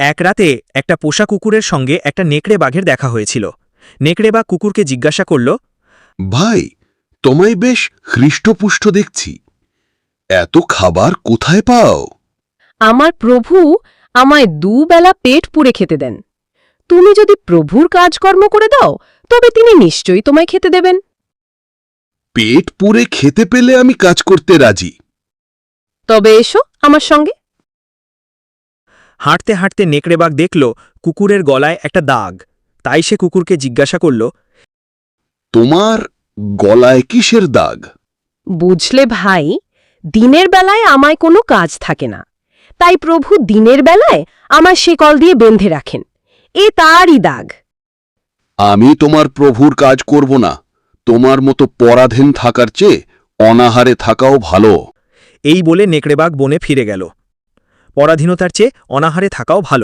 এক রাতে একটা পোষা কুকুরের সঙ্গে একটা নেকড়ে বাঘের দেখা হয়েছিল। নেকড়ে বাঘ কুকুরকে জিজ্ঞাসা করল, ভাই, তোমায় বেশ হৃষ্টপুষ্ট দেখছি। এত খাবার কোথায় পাও? আমার প্রভু আমায় দুবেলা পেট পুড়ে খেতে দেন। তুমি যদি প্রভুর কাজকর্ম করে দাও তবে তিনি নিশ্চয়ই তোমায় খেতে দেবেন। পেট পুরে খেতে পেলে আমি কাজ করতে রাজি। তবে এসো আমার সঙ্গে। হাঁটতে হাঁটতে নেকড়ে বাঘ দেখল কুকুরের গলায় একটা দাগ। তাই সে কুকুরকে জিজ্ঞাসা করল, তোমার গলায় কিসের দাগ? বুঝলে ভাই, দিনের বেলায় আমায় কোনো কাজ থাকে না, তাই প্রভু দিনের বেলায় আমায় শিকল দিয়ে বেঁধে রাখেন। এ তারই দাগ। আমি তোমার প্রভুর কাজ করব না। তোমার মতো পরাধীন থাকার চেয়ে অনাহারে থাকাও ভালো। এই বলে নেকড়ে বাঘ বনে ফিরে গেল। পরাধীনতার চেয়ে অনাহারে থাকাও ভালো।